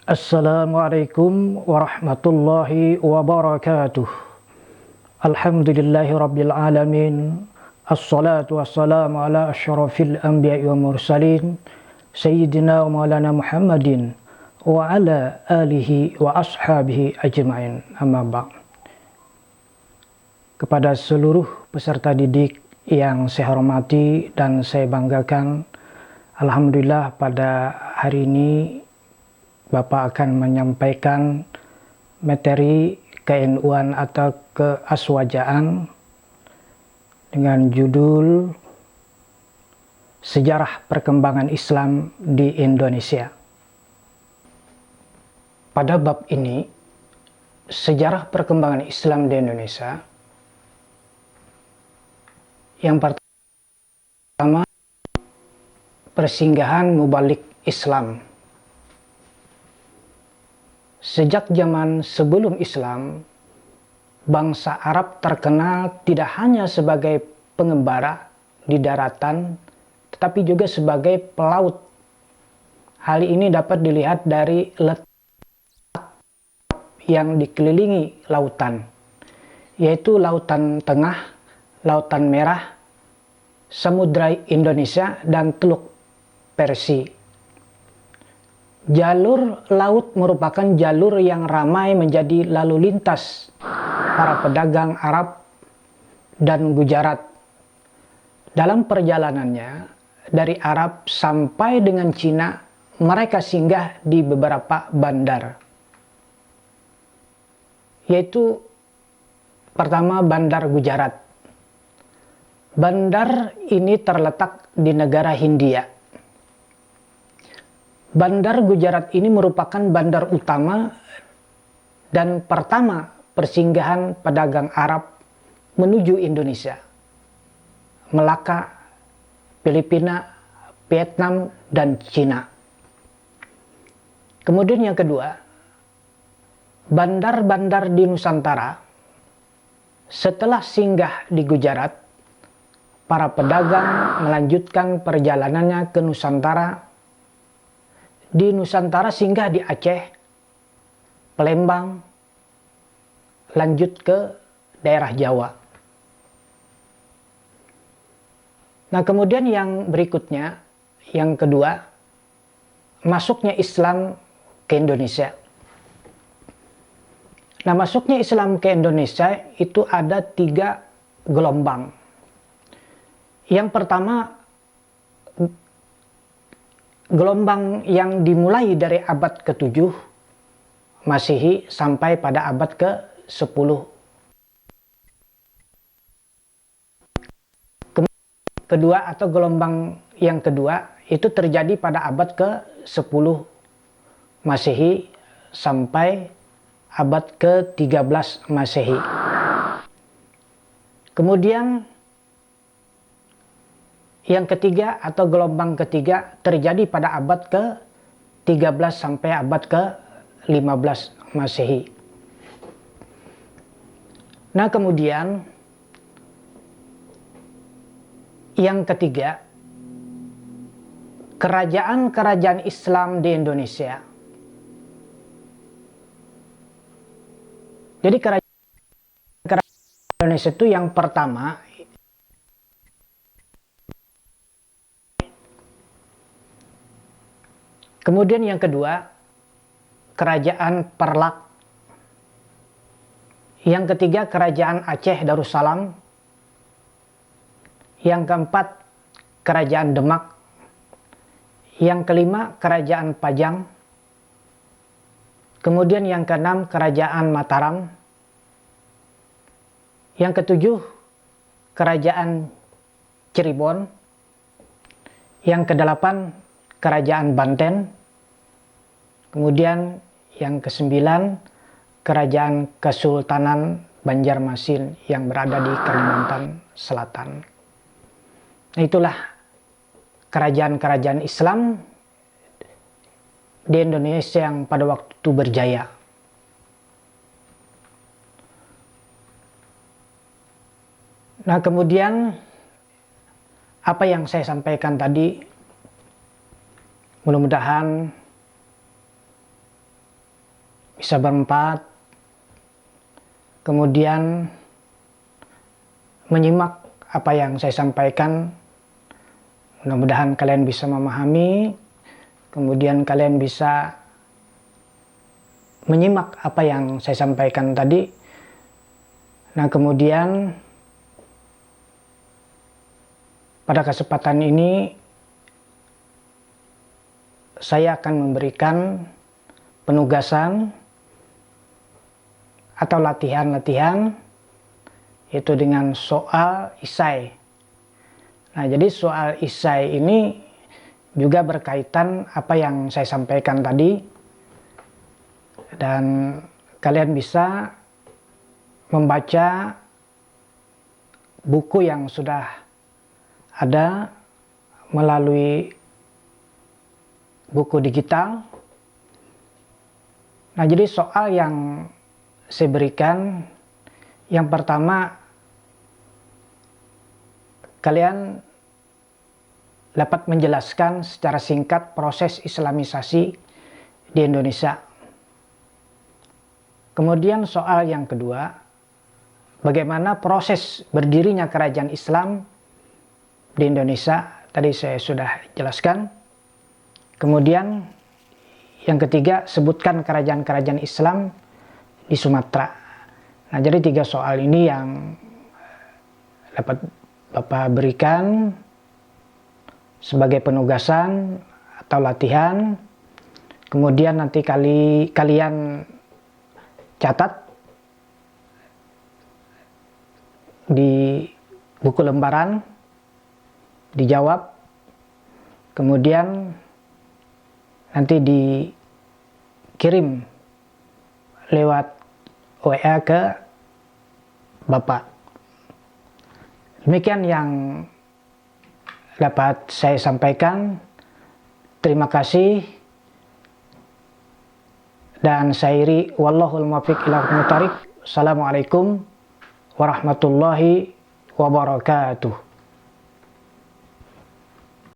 Assalamualaikum warahmatullahi wabarakatuh. Alhamdulillahi rabbil alamin. Assalatu wassalamu ala asyrafil anbiya'i wa mursalin Sayyidina wa maulana Muhammadin wa ala alihi wa ashabihi ajma'in. Amma ba'd. Kepada seluruh peserta didik yang saya hormati dan saya banggakan, alhamdulillah pada hari ini Bapak akan menyampaikan materi KNU-an atau keaswajaan dengan judul Sejarah Perkembangan Islam di Indonesia. Pada bab ini, sejarah perkembangan Islam di Indonesia, yang pertama, persinggahan mubalik Islam. Sejak zaman sebelum Islam, bangsa Arab terkenal tidak hanya sebagai pengembara di daratan, tetapi juga sebagai pelaut. Hal ini dapat dilihat dari letak yang dikelilingi lautan, yaitu Lautan Tengah, Lautan Merah, Samudra Indonesia, dan Teluk Persia. Jalur laut merupakan jalur yang ramai menjadi lalu lintas para pedagang Arab dan Gujarat. Dalam perjalanannya dari Arab sampai dengan Cina, mereka singgah di beberapa bandar. Yaitu pertama Bandar Gujarat. Bandar ini terletak di negara Hindia. Bandar Gujarat ini merupakan bandar utama dan pertama persinggahan pedagang Arab menuju Indonesia, Melaka, Filipina, Vietnam, dan Cina. Kemudian yang kedua, bandar-bandar di Nusantara. Setelah singgah di Gujarat, para pedagang melanjutkan perjalanannya ke Nusantara. Di Nusantara singgah di Aceh, Palembang, lanjut ke daerah Jawa. Nah, kemudian yang berikutnya, yang kedua, masuknya Islam ke Indonesia. Nah, masuknya Islam ke Indonesia itu ada 3 gelombang. Yang pertama, gelombang yang dimulai dari abad ke-7 Masehi sampai pada abad ke-10. Kedua atau gelombang yang kedua itu terjadi pada abad ke-10 Masehi sampai abad ke-13 Masehi. Kemudian yang ketiga atau gelombang ketiga terjadi pada abad ke-13 sampai abad ke-15 Masehi. Nah, kemudian yang ketiga, kerajaan-kerajaan Islam di Indonesia. Jadi kerajaan Indonesia itu yang pertama, kemudian yang kedua, Kerajaan Perlak. Yang ketiga, Kerajaan Aceh Darussalam. Yang keempat, Kerajaan Demak. Yang kelima, Kerajaan Pajang. Kemudian yang keenam, Kerajaan Mataram. Yang ketujuh, Kerajaan Cirebon. Yang kedelapan, Kerajaan Banten. Kemudian yang kesembilan, Kerajaan Kesultanan Banjarmasin yang berada di Kalimantan Selatan. Nah, itulah kerajaan-kerajaan Islam di Indonesia yang pada waktu itu berjaya. Nah, kemudian apa yang saya sampaikan tadi mudah-mudahan bisa berempat, kemudian menyimak apa yang saya sampaikan. Mudah-mudahan kalian bisa memahami, kemudian kalian bisa menyimak apa yang saya sampaikan tadi. Nah, kemudian pada kesempatan ini saya akan memberikan penugasan atau latihan-latihan, yaitu dengan soal isai. Nah, jadi soal isai ini juga berkaitan apa yang saya sampaikan tadi, dan kalian bisa membaca buku yang sudah ada melalui buku digital. Nah, jadi soal yang saya berikan, yang pertama, kalian dapat menjelaskan secara singkat proses Islamisasi di Indonesia. Kemudian soal yang kedua, bagaimana proses berdirinya kerajaan Islam di Indonesia. Tadi saya sudah jelaskan. Kemudian yang ketiga, sebutkan kerajaan-kerajaan Islam di Sumatera. Nah, jadi 3 soal ini yang dapat Bapak berikan sebagai penugasan atau latihan. Kemudian nanti kalian catat di buku lembaran, dijawab, kemudian nanti dikirim lewat WA ke Bapak. Demikian yang dapat saya sampaikan. Terima kasih. Dan saya iri, wallahul muwaffiq ila aqwamit thoriq. Assalamualaikum warahmatullahi wabarakatuh.